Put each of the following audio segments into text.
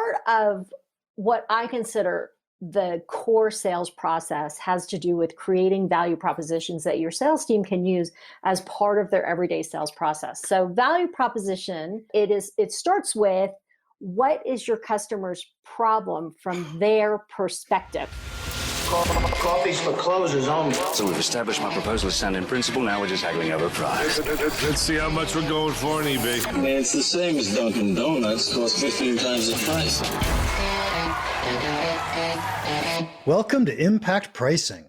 part of what I consider the core sales process has to do with creating value propositions that your sales team can use as part of their everyday sales process. So value proposition, it starts with what is your customer's problem from their perspective. Coffee's for closers only. So we've established my proposal is sound in principle. Now we're just haggling over price. Let's see how much we're going for on eBay. I mean, it's the same as Dunkin' Donuts. Costs 15 times the price. Welcome to Impact Pricing,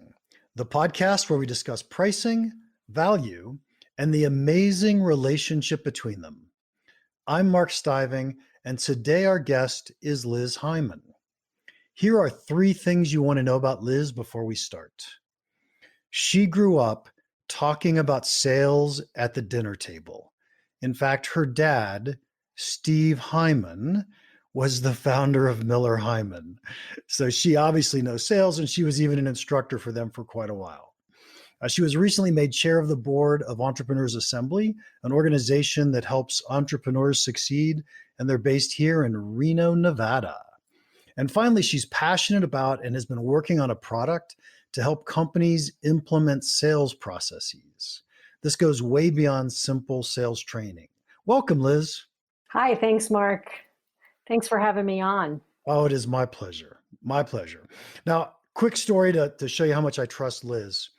the podcast where we discuss pricing, value, and the amazing relationship between them. I'm Mark Stiving, and today our guest is Alice Heiman. Here are 3 things you want to know about Liz before we start. She grew up talking about sales at the dinner table. In fact, her dad, Steve Heiman, was the founder of Miller Heiman. So she obviously knows sales, and she was even an instructor for them for quite a while. She was recently made chair of the board of Entrepreneurs Assembly, an organization that helps entrepreneurs succeed, and they're based here in Reno, Nevada. And finally, she's passionate about and has been working on a product to help companies implement sales processes. This goes way beyond simple sales training. Welcome, Liz. Hi, thanks, Mark. Thanks for having me on. Oh, it is my pleasure. My pleasure. Now, quick story to show you how much I trust Liz.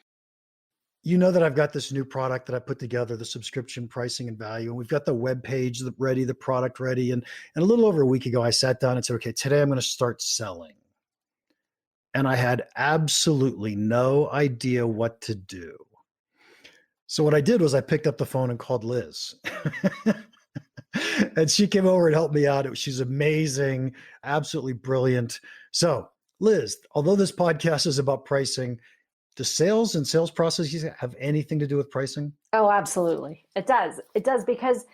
You know that I've got this new product that I put together, the subscription pricing and value, and we've got the web page ready, the product ready. And a little over a week ago, I sat down and said, okay, today I'm going to start selling. And I had absolutely no idea what to do. So what I did was I picked up the phone and called Liz. And she came over and helped me out. She's amazing, absolutely brilliant. So Liz, although this podcast is about pricing, does sales and sales processes have anything to do with pricing? Oh, absolutely. It does. It does, because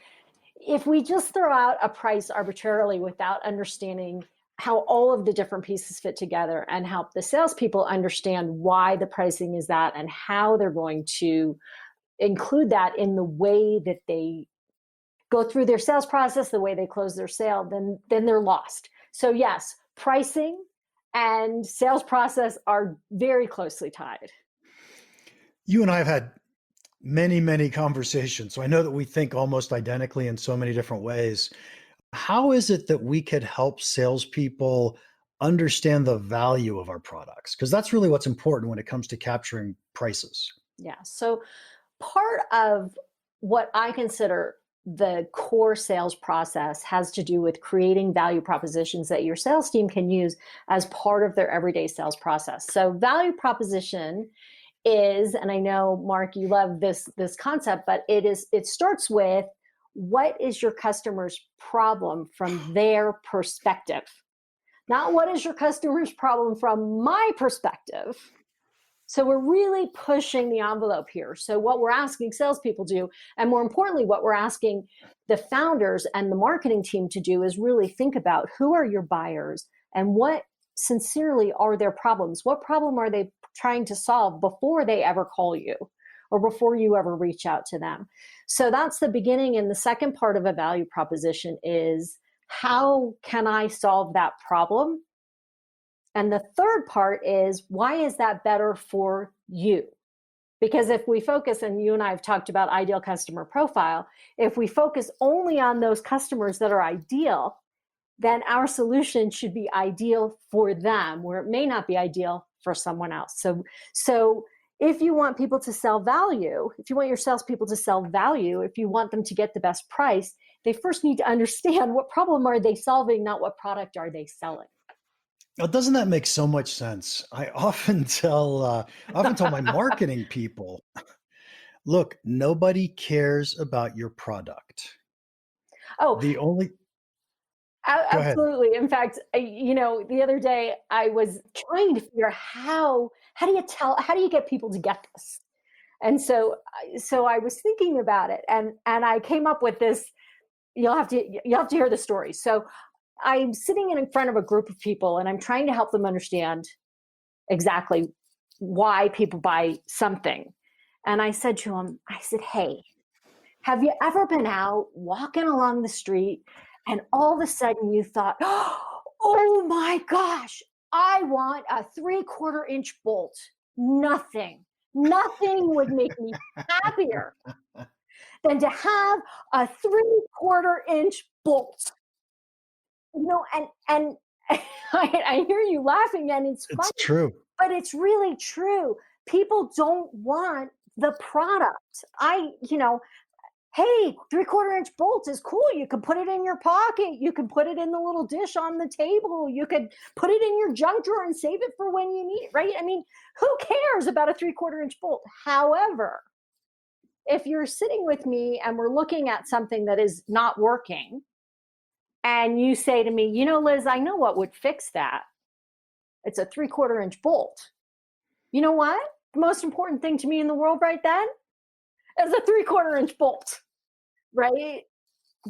if we just throw out a price arbitrarily without understanding how all of the different pieces fit together and help the salespeople understand why the pricing is that and how they're going to include that in the way that they go through their sales process, the way they close their sale, then they're lost. So yes, pricing and sales process are very closely tied. You and I have had many, many conversations. So I know that we think almost identically in so many different ways. How is it that we could help salespeople understand the value of our products? Because that's really what's important when it comes to capturing prices. Yeah. So part of what I consider the core sales process has to do with creating value propositions that your sales team can use as part of their everyday sales process. So value proposition is, and I know, Mark, you love this concept, but it starts with what is your customer's problem from their perspective, not what is your customer's problem from my perspective. So we're really pushing the envelope here. So what we're asking salespeople to do, and more importantly, what we're asking the founders and the marketing team to do, is really think about who are your buyers and what sincerely are their problems. What problem are they trying to solve before they ever call you or before you ever reach out to them? So that's the beginning. And the second part of a value proposition is, how can I solve that problem? And the third part is, why is that better for you? Because if we focus, and you and I have talked about ideal customer profile, if we focus only on those customers that are ideal, then our solution should be ideal for them, where it may not be ideal for someone else. So if you want people to sell value, if you want your salespeople to sell value, if you want them to get the best price, they first need to understand what problem are they solving, not what product are they selling. Now, doesn't that make so much sense? I often tell my marketing people, look, nobody cares about your product. Oh, the only absolutely. In fact, the other day I was trying to figure out how do you get people to get this? And so I was thinking about it, and I came up with this. You'll have to hear the story. So I'm sitting in front of a group of people, and I'm trying to help them understand exactly why people buy something. And I said to them, hey, have you ever been out walking along the street and all of a sudden you thought, oh my gosh, I want a 3/4 inch bolt. Nothing would make me happier than to have a 3/4 inch bolt. And I hear you laughing, and it's It's funny, true. but it's really true. People don't want the product. Hey, 3/4 inch bolt is cool. You can put it in your pocket. You can put it in the little dish on the table. You could put it in your junk drawer and save it for when you need it, right? I mean, who cares about a 3/4 inch bolt? However, if you're sitting with me and we're looking at something that is not working, and you say to me, Liz, I know what would fix that. It's a 3/4 inch bolt. You know what? The most important thing to me in the world right then is a 3/4 inch bolt, right?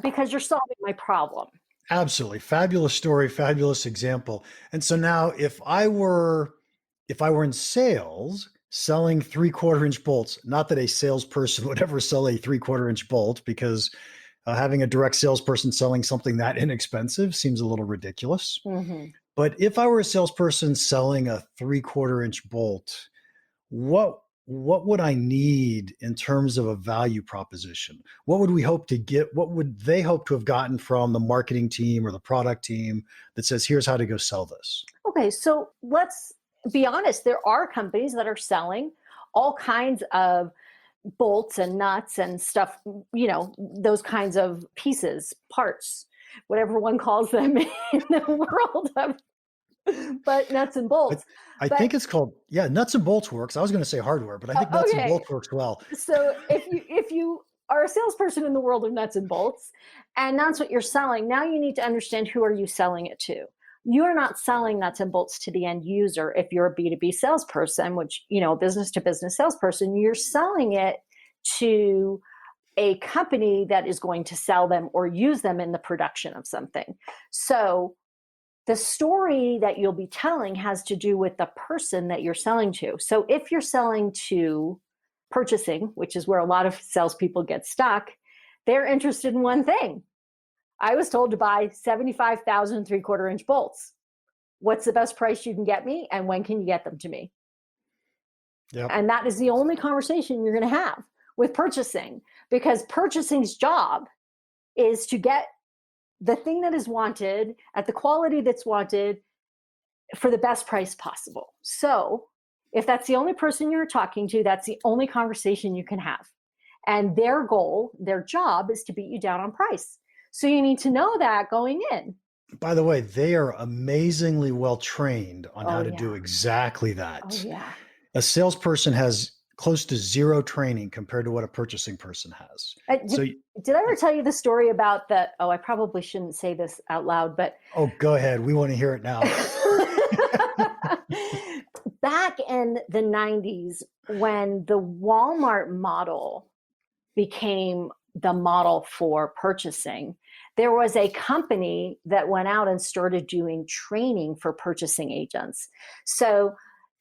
Because you're solving my problem. Absolutely. Fabulous story, fabulous example. And so now if I were in sales selling 3/4 inch bolts, not that a salesperson would ever sell a 3/4 inch bolt, because having a direct salesperson selling something that inexpensive seems a little ridiculous. Mm-hmm. But if I were a salesperson selling a 3/4 inch bolt, what would I need in terms of a value proposition? What would we hope to get? What would they hope to have gotten from the marketing team or the product team that says, here's how to go sell this? Okay, so let's be honest. There are companies that are selling all kinds of bolts and nuts and stuff, those kinds of pieces, parts, whatever one calls them in the world of, but nuts and bolts. I think it's called, nuts and bolts works. I was going to say hardware, but I think nuts and bolts works well. So if you are a salesperson in the world of nuts and bolts, and that's what you're selling, now you need to understand, who are you selling it to? You're not selling nuts and bolts to the end user. If you're a B2B salesperson, which, business to business salesperson, you're selling it to a company that is going to sell them or use them in the production of something. So the story that you'll be telling has to do with the person that you're selling to. So if you're selling to purchasing, which is where a lot of salespeople get stuck, they're interested in one thing. I was told to buy 75,000 3/4 inch bolts. What's the best price you can get me? And when can you get them to me? Yep. And that is the only conversation you're going to have with purchasing, because purchasing's job is to get the thing that is wanted at the quality that's wanted for the best price possible. So if that's the only person you're talking to, that's the only conversation you can have. And their goal, their job, is to beat you down on price. So you need to know that going in. By the way, they are amazingly well trained on how to do exactly that. Oh, yeah. A salesperson has close to zero training compared to what a purchasing person has. Did I ever tell you the story about that? Oh, I probably shouldn't say this out loud, but. Oh, go ahead. We want to hear it now. Back in the 90s, when the Walmart model became the model for purchasing, there was a company that went out and started doing training for purchasing agents. So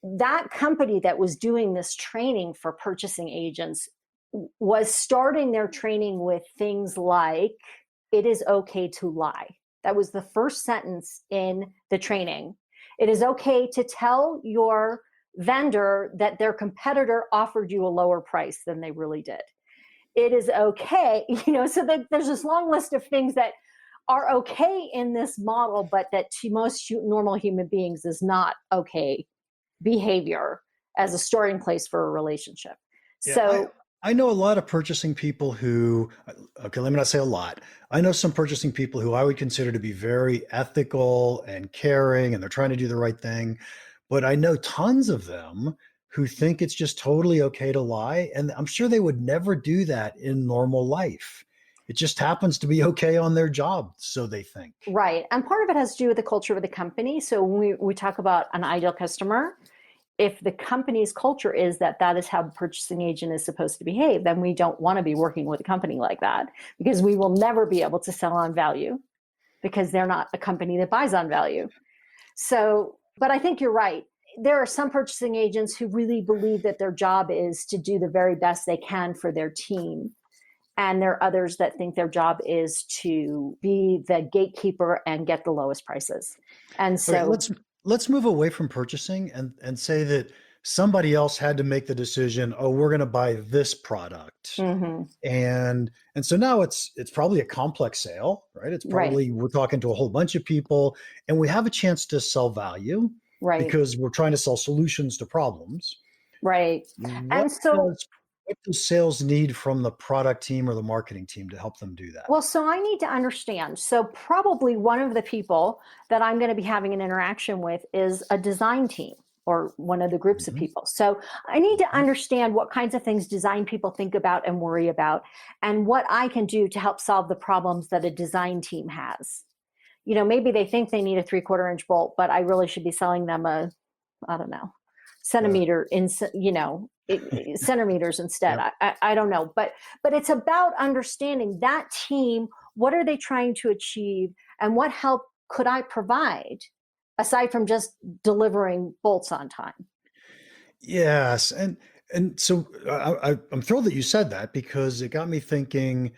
that company that was doing this training for purchasing agents was starting their training with things like, it is okay to lie. That was the first sentence in the training. It is okay to tell your vendor that their competitor offered you a lower price than they really did. It is okay, so that there's this long list of things that are okay in this model, but that to most normal human beings is not okay behavior as a starting place for a relationship. Yeah, so I know a lot of purchasing people who, okay, let me not say a lot. I know some purchasing people who I would consider to be very ethical and caring, and they're trying to do the right thing. But I know tons of them who think it's just totally okay to lie. And I'm sure they would never do that in normal life. It just happens to be okay on their job, so they think. Right. And part of it has to do with the culture of the company. So when we talk about an ideal customer, if the company's culture is that is how the purchasing agent is supposed to behave, then we don't want to be working with a company like that, because we will never be able to sell on value, because they're not a company that buys on value. So, but I think you're right. There are some purchasing agents who really believe that their job is to do the very best they can for their team. And there are others that think their job is to be the gatekeeper and get the lowest prices. And Okay, so, let's move away from purchasing and say that somebody else had to make the decision, oh, we're going to buy this product. mhm, And so now it's probably a complex sale, right? It's right, probably we're talking to a whole bunch of people and we have a chance to sell value right, because we're trying to sell solutions to problems. right. What And so, does what does sales need from the product team or the marketing team to help them do that? well, so I need to understand. So, probably one of the people that I'm going to be having an interaction with is a design team or one of the groups of Mhm, people. So, I need to mhm. understand what kinds of things design people think about and worry about, and what I can do to help solve the problems that a design team has. Maybe they think they need a 3/4 inch bolt, but I really should be selling them I don't know, Uh, centimeter in, centimeters instead. yep. I don't know, but it's about understanding that team. What are they trying to achieve, and what help could I provide aside from just delivering bolts on time? Yes, and so I'm thrilled that you said that because it got me thinking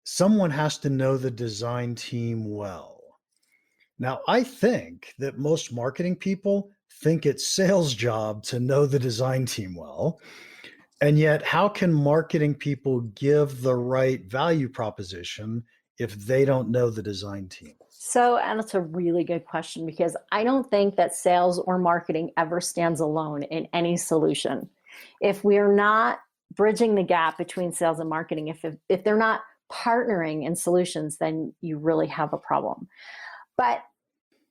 someone has to know the design team well. Now, I think that most marketing people think it's sales job to know the design team well. And yet, how can marketing people give the right value proposition if they don't know the design team? So, and it's a really good question because I don't think that sales or marketing ever stands alone in any solution. If we're not bridging the gap between sales and marketing, if they're not partnering in solutions, then you really have a problem. But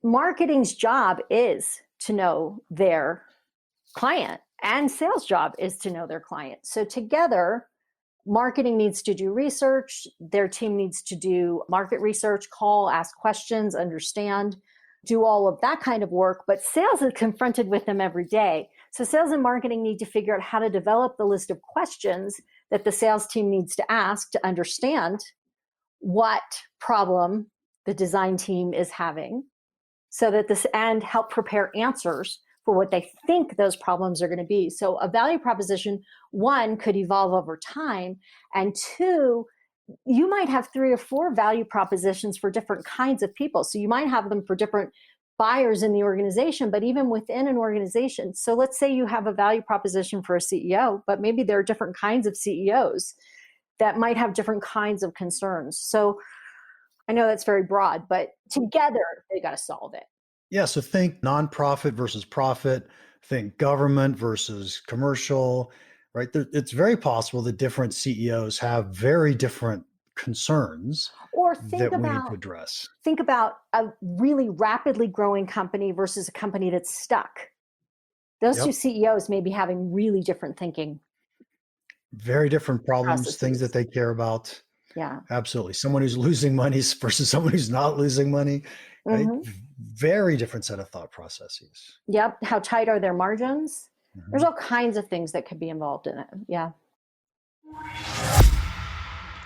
marketing's job is to know their client, and sales job is to know their client. So together, marketing needs to do research, their team needs to do market research, call, ask questions, understand, do all of that kind of work. But sales is confronted with them every day. So sales and marketing need to figure out how to develop the list of questions that the sales team needs to ask to understand what problem the design team is having, so that this, and help prepare answers for what they think those problems are going to be. So a value proposition, one, could evolve over time, and two, you might have 3 or 4 value propositions for different kinds of people. So you might have them for different buyers in the organization, but even within an organization. So let's say you have a value proposition for a CEO, but maybe there are different kinds of CEOs that might have different kinds of concerns. So I know that's very broad, but together they got to solve it. Yeah, so think nonprofit versus profit, think government versus commercial, right? It's very possible that different CEOs have very different concerns Or that we need to address. think about a really rapidly growing company versus a company that's stuck. Those two Yep. CEOs may be having really different thinking Very different problems, things that processes. they care about. Yeah. Absolutely. Someone who's losing money versus someone who's not losing money, right? Hmm. Very different set of thought processes. Yep. How tight are their margins? There's Mhm. all kinds of things that could be involved in it. Yeah.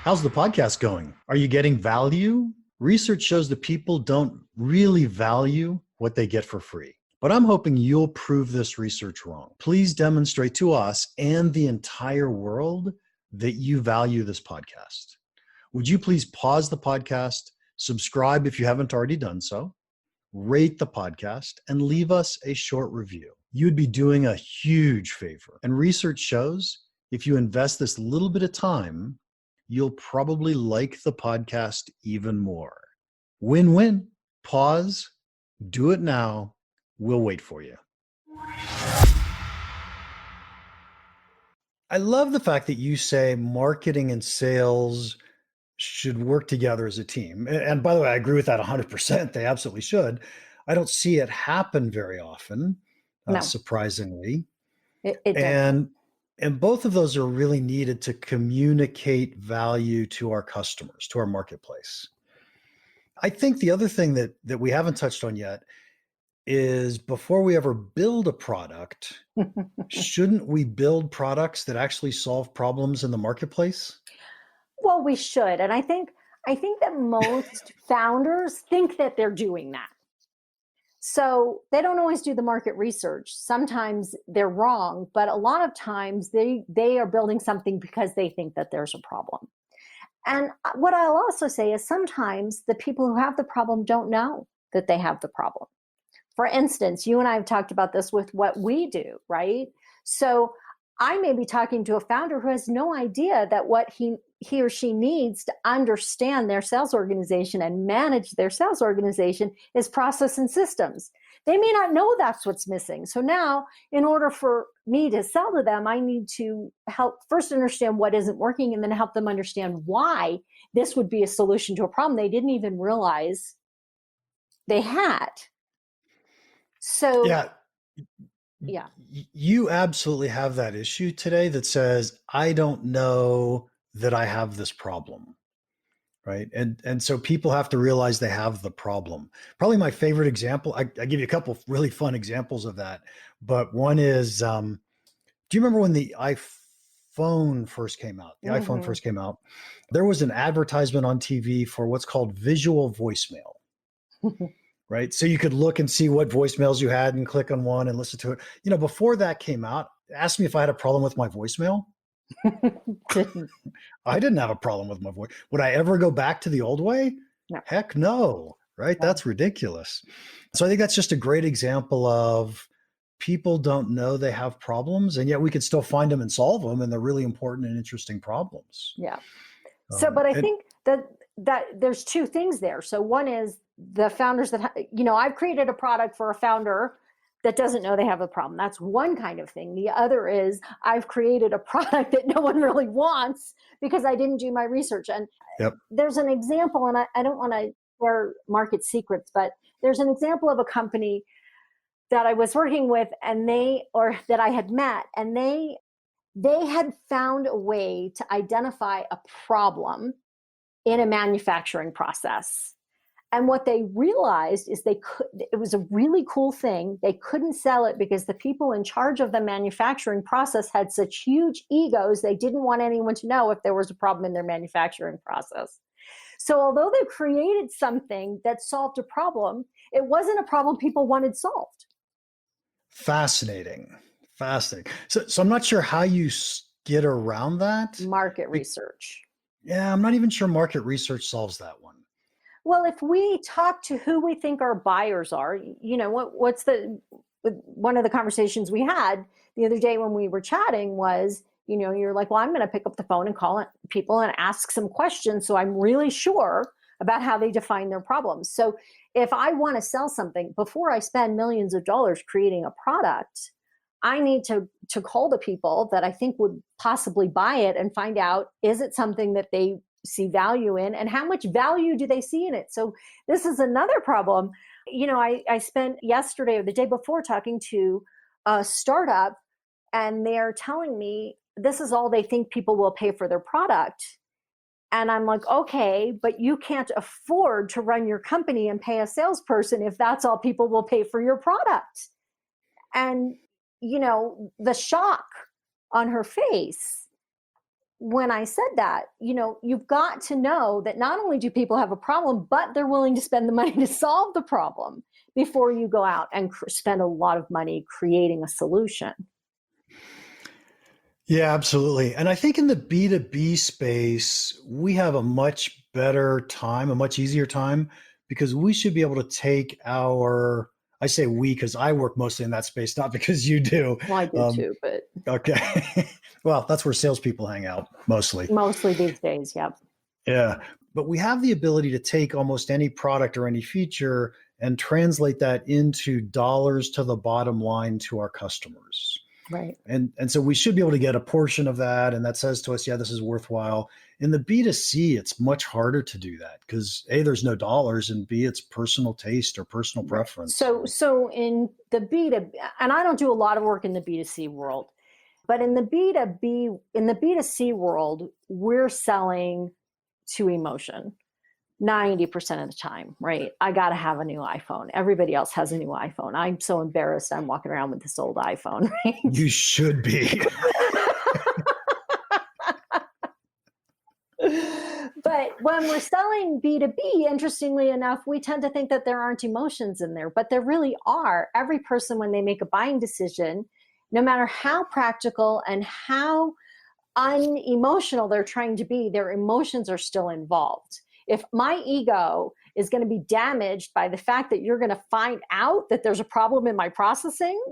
How's the podcast going? Are you getting value? Research shows that people don't really value what they get for free. But I'm hoping you'll prove this research wrong. Please demonstrate to us and the entire world that you value this podcast. Would you please pause the podcast, subscribe if you haven't already done so, rate the podcast, and leave us a short review? You'd be doing a huge favor. And research shows if you invest this little bit of time, you'll probably like the podcast even more. Win-win. Pause, do it now. We'll wait for you. I love the fact that you say marketing and sales should work together as a team. And by the way, I agree with that 100%. They absolutely should. I don't see it happen very often, No, surprisingly. it doesn't. And both of those are really needed to communicate value to our customers, to our marketplace. I think the other thing that we haven't touched on yet is before we ever build a product, shouldn't we build products that actually solve problems in the marketplace? Well, we should. And I think that most founders think that they're doing that. So they don't always do the market research. Sometimes they're wrong, but a lot of times they are building something because they think that there's a problem. And what I'll also say is sometimes the people who have the problem don't know that they have the problem. For instance, you and I have talked about this with what we do, right? So I may be talking to a founder who has no idea that what he or she needs to understand their sales organization and manage their sales organization is process and systems. They may not know that's what's missing. So now, in order for me to sell to them, I need to help first understand what isn't working and then help them understand why this would be a solution to a problem they didn't even realize they had. So, yeah. You absolutely have that issue today that says, I don't know that I have this problem. Right. And so people have to realize they have the problem. Probably my favorite example, I give you a couple of really fun examples of that. But one is, do you remember when the iPhone first came out? The iPhone first came out. There was an advertisement on TV for what's called visual voicemail. Right. So you could look and see what voicemails you had and click on one and listen to it. You know, before that came out, ask me if I had a problem with my voicemail. I didn't have a problem with my voice. Would I ever go back to the old way? No. Heck no. Right. Yeah. That's ridiculous. So I think that's just a great example of people don't know they have problems, and yet we could still find them and solve them. And they're really important and interesting problems. Yeah. So, but I think that there's two things there. So one is the founders that, I've created a product for a founder that doesn't know they have a problem. That's one kind of thing. The other is I've created a product that no one really wants because I didn't do my research. And there's an example, and I don't want to share market secrets, but there's an example of a company that I was working with that I had met, and they had found a way to identify a problem in a manufacturing process. And what they realized is it was a really cool thing. They couldn't sell it because the people in charge of the manufacturing process had such huge egos. They didn't want anyone to know if there was a problem in their manufacturing process. So although they created something that solved a problem, it wasn't a problem people wanted solved. Fascinating. So I'm not sure how you get around that. Market research. Yeah, I'm not even sure market research solves that one. Well, if we talk to who we think our buyers are, what's one of the conversations we had the other day when we were chatting was, you're like, well, I'm going to pick up the phone and call people and ask some questions so I'm really sure about how they define their problems. So if I want to sell something, before I spend millions of dollars creating a product, I need to call the people that I think would possibly buy it and find out, is it something that they see value in, and how much value do they see in it? So this is another problem. I spent yesterday or the day before talking to a startup, and they're telling me this is all they think people will pay for their product. And I'm like, okay, but you can't afford to run your company and pay a salesperson if that's all people will pay for your product. And, the shock on her face when I said that, you've got to know that not only do people have a problem, but they're willing to spend the money to solve the problem before you go out and spend a lot of money creating a solution. Yeah, absolutely. And I think in the B2B space, we have a much better time, a much easier time, because we should be able to take I say we because I work mostly in that space, not because you do. Well, I do too, but. Okay. Well, that's where salespeople hang out mostly. Mostly these days, yep. Yeah. But we have the ability to take almost any product or any feature and translate that into dollars to the bottom line to our customers. Right. And so we should be able to get a portion of that. And that says to us, yeah, this is worthwhile. In the B2C, it's much harder to do that because A, there's no dollars, and B, it's personal taste or personal preference. So in the B2B, and I don't do a lot of work in the B2C world, but in the B2C world, we're selling to emotion 90% of the time, right? I got to have a new iPhone. Everybody else has a new iPhone. I'm so embarrassed I'm walking around with this old iPhone, right? You should be. But when we're selling B2B, interestingly enough, we tend to think that there aren't emotions in there, but there really are. Every person, when they make a buying decision, no matter how practical and how unemotional they're trying to be, their emotions are still involved. If my ego is going to be damaged by the fact that you're going to find out that there's a problem in my processing,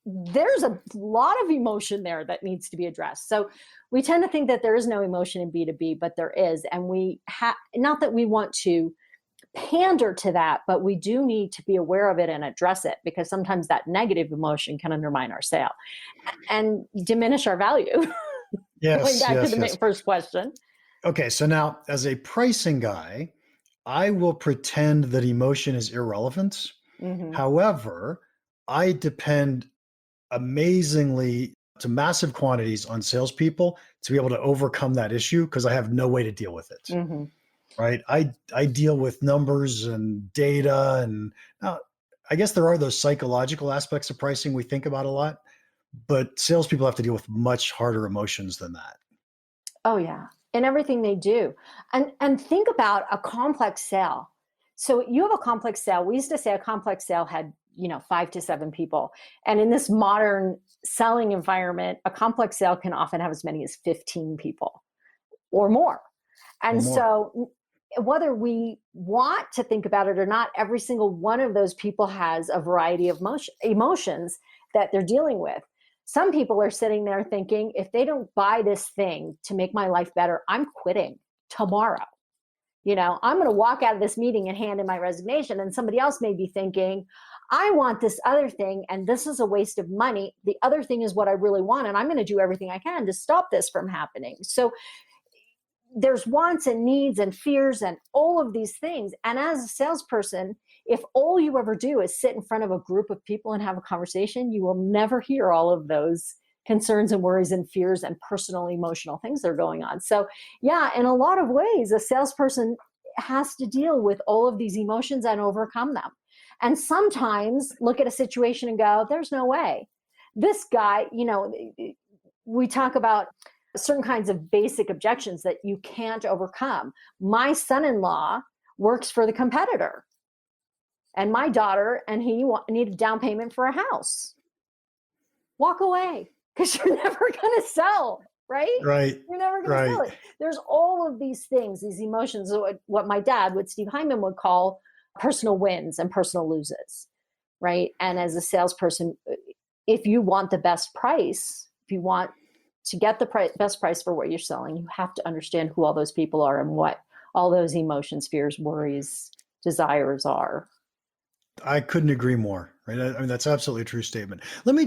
there's a lot of emotion there that needs to be addressed. So we tend to think that there is no emotion in B2B, but there is. And we have, not that we want to pander to that, but we do need to be aware of it and address it, because sometimes that negative emotion can undermine our sale and diminish our value. Yes. Going back yes, to the yes. first question. Okay. So now, as a pricing guy, I will pretend that emotion is irrelevant. Mm-hmm. However, I depend amazingly to massive quantities on salespeople to be able to overcome that issue, because I have no way to deal with it. Mm-hmm. Right? I deal with numbers and data, and now I guess there are those psychological aspects of pricing we think about a lot, but salespeople have to deal with much harder emotions than that. Oh yeah, in everything they do. And think about a complex sale. So you have a complex sale. We used to say a complex sale had, 5 to 7 people. And in this modern selling environment, a complex sale can often have as many as 15 people or more. And so whether we want to think about it or not, every single one of those people has a variety of emotions that they're dealing with. Some people are sitting there thinking, if they don't buy this thing to make my life better, I'm quitting tomorrow. I'm going to walk out of this meeting and hand in my resignation. And somebody else may be thinking, I want this other thing, and this is a waste of money. The other thing is what I really want, and I'm going to do everything I can to stop this from happening. So there's wants and needs and fears and all of these things. And as a salesperson, if all you ever do is sit in front of a group of people and have a conversation, you will never hear all of those concerns and worries and fears and personal emotional things that are going on. So yeah, in a lot of ways, a salesperson has to deal with all of these emotions and overcome them. And sometimes look at a situation and go, there's no way. This guy, we talk about certain kinds of basic objections that you can't overcome. My son-in-law works for the competitor, and my daughter and he need a down payment for a house. Walk away, because you're never going to sell, right? Right. You're never going to sell it. There's all of these things, these emotions, what my dad, what Steve Heiman would call personal wins and personal loses, right? And as a salesperson, if you want the best price, if you want to get the best price for what you're selling, you have to understand who all those people are and what all those emotions, fears, worries, desires are. I couldn't agree more. Right? I mean, that's absolutely a true statement. We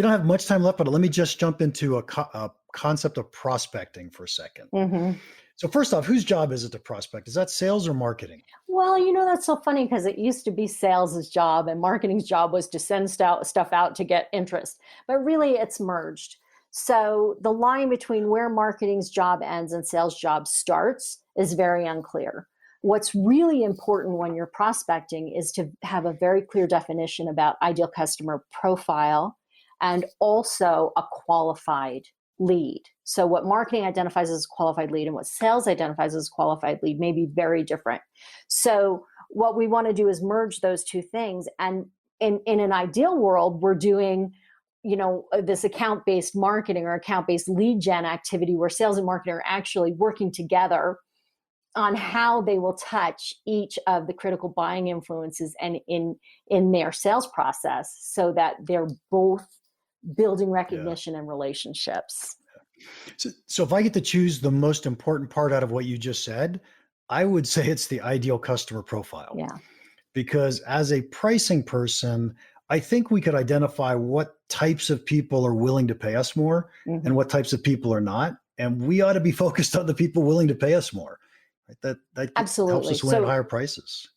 don't have much time left, but let me just jump into a concept of prospecting for a second. Mm-hmm. So first off, whose job is it to prospect? Is that sales or marketing? Well, that's so funny, because it used to be sales' job and marketing's job was to send stuff out to get interest. But really, it's merged. So the line between where marketing's job ends and sales' job starts is very unclear. What's really important when you're prospecting is to have a very clear definition about ideal customer profile and also a qualified lead. So what marketing identifies as a qualified lead and what sales identifies as a qualified lead may be very different. So what we want to do is merge those two things. And in an ideal world, we're doing this account-based marketing or account-based lead gen activity where sales and marketing are actually working together on how they will touch each of the critical buying influences and in their sales process, so that they're both building recognition and relationships. So if I get to choose the most important part out of what you just said, I would say it's the ideal customer profile. Yeah. Because as a pricing person, I think we could identify what types of people are willing to pay us more and what types of people are not. And we ought to be focused on the people willing to pay us more. Right? That Absolutely. helps us win at higher prices.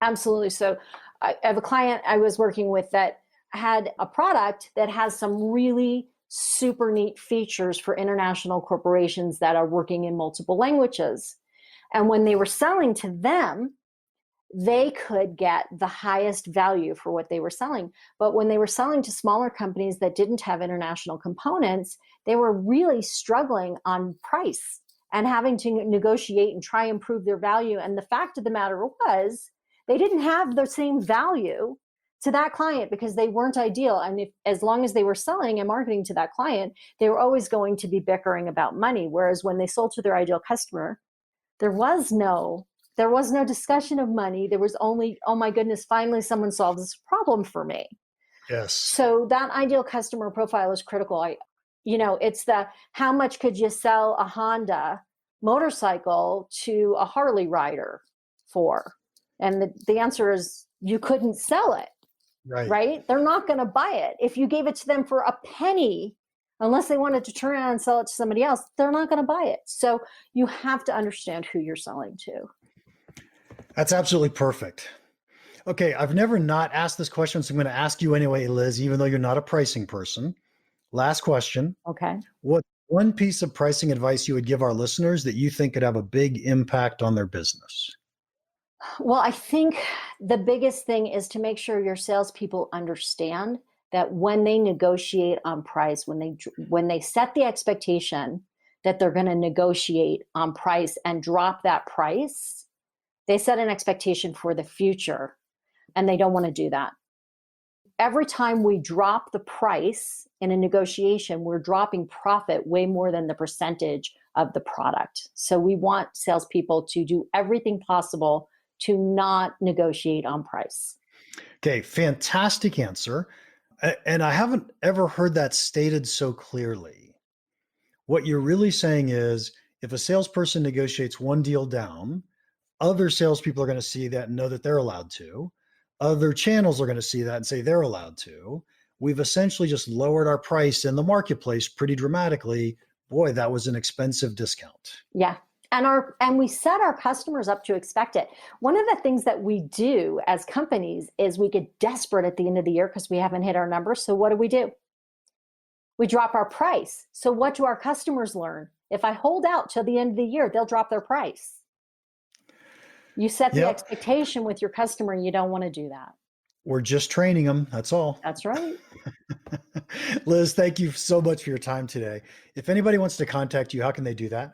Absolutely. So I have a client I was working with that had a product that has some really super neat features for international corporations that are working in multiple languages. And when they were selling to them, they could get the highest value for what they were selling. But when they were selling to smaller companies that didn't have international components, they were really struggling on price and having to negotiate and try and improve their value. And the fact of the matter was, they didn't have the same value to that client because they weren't ideal. And as long as they were selling and marketing to that client, they were always going to be bickering about money. Whereas when they sold to their ideal customer, there was no discussion of money. There was only, oh my goodness, finally someone solved this problem for me. Yes. So that ideal customer profile is critical. It's how much could you sell a Honda motorcycle to a Harley rider for? And the answer is you couldn't sell it, right? They're not going to buy it. If you gave it to them for a penny, unless they wanted to turn around and sell it to somebody else, they're not going to buy it. So you have to understand who you're selling to. That's absolutely perfect. Okay, I've never not asked this question, so I'm going to ask you anyway, Liz, even though you're not a pricing person. Last question. Okay. What one piece of pricing advice you would give our listeners that you think could have a big impact on their business? Well, I think the biggest thing is to make sure your salespeople understand that when they negotiate on price, when they set the expectation that they're going to negotiate on price and drop that price, they set an expectation for the future, and they don't want to do that. Every time we drop the price in a negotiation, we're dropping profit way more than the percentage of the product. So we want salespeople to do everything possible to not negotiate on price. Okay, fantastic answer. And I haven't ever heard that stated so clearly. What you're really saying is if a salesperson negotiates one deal down, other salespeople are going to see that and know that they're allowed to. Other channels are going to see that and say they're allowed to. We've essentially just lowered our price in the marketplace pretty dramatically. Boy, that was an expensive discount. Yeah. And we set our customers up to expect it. One of the things that we do as companies is we get desperate at the end of the year because we haven't hit our numbers. So what do? We drop our price. So what do our customers learn? If I hold out till the end of the year, they'll drop their price. You set the expectation with your customer. You don't want to do that. We're just training them. That's all. That's right. Liz, thank you so much for your time today. If anybody wants to contact you, how can they do that?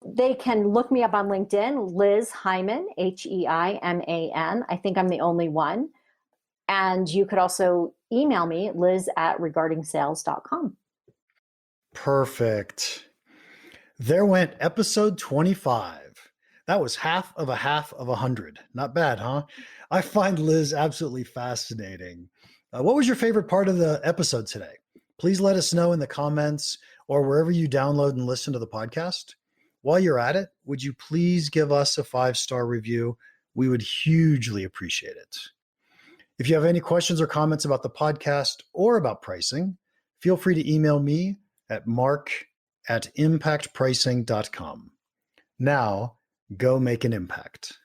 They can look me up on LinkedIn, Liz Heiman, Heiman. I think I'm the only one. And you could also email me, liz@regarding-sales.com. Perfect. There went episode 25. That was half of 100. Not bad, huh? I find Liz absolutely fascinating. What was your favorite part of the episode today? Please let us know in the comments or wherever you download and listen to the podcast. While you're at it, would you please give us a 5-star review? We would hugely appreciate it. If you have any questions or comments about the podcast or about pricing, feel free to email me at mark@impactpricing.com. Now, go make an impact.